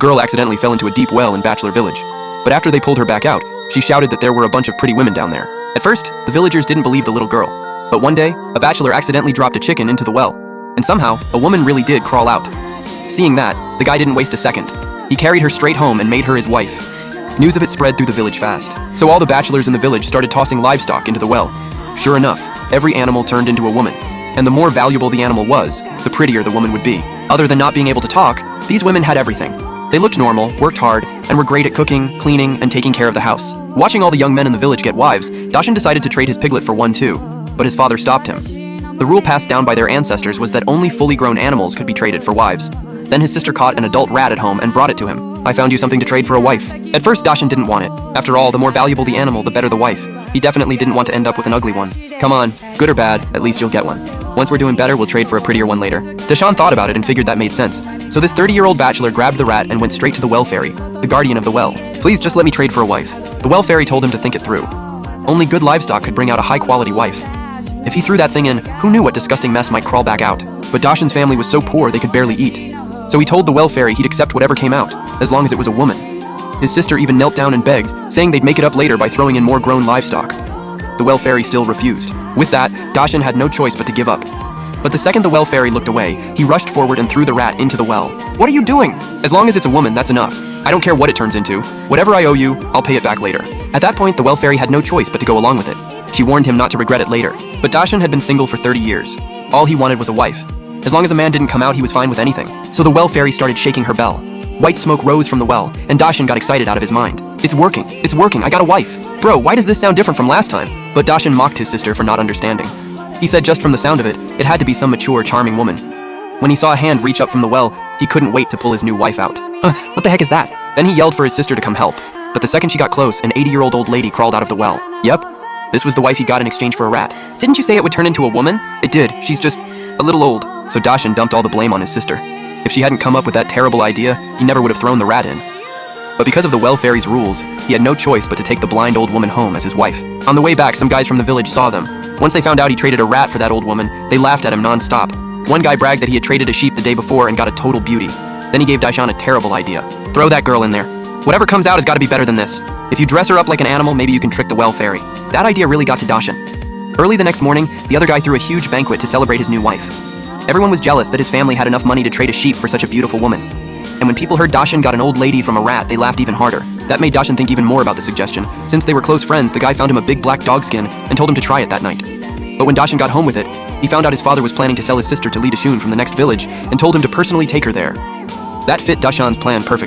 girl accidentally fell into a deep well in Bachelor Village. But after they pulled her back out, she shouted that there were a bunch of pretty women down there. At first, the villagers didn't believe the little girl. But one day, a bachelor accidentally dropped a chicken into the well. And somehow, a woman really did crawl out. Seeing that, the guy didn't waste a second. He carried her straight home and made her his wife. News of it spread through the village fast. So all the bachelors in the village started tossing livestock into the well. Sure enough, every animal turned into a woman. And the more valuable the animal was, the prettier the woman would be. Other than not being able to talk, these women had everything. They looked normal, worked hard, and were great at cooking, cleaning, and taking care of the house. Watching all the young men in the village get wives, Dashan decided to trade his piglet for one too, but his father stopped him. The rule passed down by their ancestors was that only fully grown animals could be traded for wives. Then his sister caught an adult rat at home and brought it to him. "I found you something to trade for a wife." At first, Dashan didn't want it. After all, the more valuable the animal, the better the wife. He definitely didn't want to end up with an ugly one. "Come on, good or bad, at least you'll get one. Once we're doing better, we'll trade for a prettier one later." Dashan thought about it and figured that made sense. So this 30-year-old bachelor grabbed the rat and went straight to the well fairy, the guardian of the well. "Please just let me trade for a wife." The well fairy told him to think it through. Only good livestock could bring out a high-quality wife. If he threw that thing in, who knew what disgusting mess might crawl back out? But Dashan's family was so poor they could barely eat. So he told the well fairy he'd accept whatever came out, as long as it was a woman. His sister even knelt down and begged, saying they'd make it up later by throwing in more grown livestock. The well fairy still refused. With that, Dashan had no choice but to give up. But the second the well fairy looked away, he rushed forward and threw the rat into the well. "What are you doing?" "As long as it's a woman, that's enough. I don't care what it turns into. Whatever I owe you, I'll pay it back later." At that point, the well fairy had no choice but to go along with it. She warned him not to regret it later. But Dashan had been single for 30 years. All he wanted was a wife. As long as a man didn't come out, he was fine with anything. So the well fairy started shaking her bell. White smoke rose from the well, and Dashan got excited out of his mind. "It's working! It's working! I got a wife! Bro, why does this sound different from last time?" But Dashan mocked his sister for not understanding. He said just from the sound of it, it had to be some mature, charming woman. When he saw a hand reach up from the well, he couldn't wait to pull his new wife out. What the heck is that?" Then he yelled for his sister to come help. But the second she got close, an 80-year-old old lady crawled out of the well. Yep, this was the wife he got in exchange for a rat. "Didn't you say it would turn into a woman?" "It did. She's just a little old." So Dashan dumped all the blame on his sister. If she hadn't come up with that terrible idea, he never would have thrown the rat in. But because of the well fairy's rules, he had no choice but to take the blind old woman home as his wife. On the way back, some guys from the village saw them. Once they found out he traded a rat for that old woman, they laughed at him non-stop. One guy bragged that he had traded a sheep the day before and got a total beauty. Then he gave Dashan a terrible idea. "Throw that girl in there. Whatever comes out has got to be better than this. If you dress her up like an animal, maybe you can trick the well fairy." That idea really got to Dashan. Early the next morning, the other guy threw a huge banquet to celebrate his new wife. Everyone was jealous that his family had enough money to trade a sheep for such a beautiful woman. And when people heard Dashan got an old lady from a rat, they laughed even harder. That made Dashan think even more about the suggestion. Since they were close friends, the guy found him a big black dog skin and told him to try it that night. But when Dashan got home with it, he found out his father was planning to sell his sister to Lee Dashun from the next village and told him to personally take her there. That fit Dashan's plan perfectly.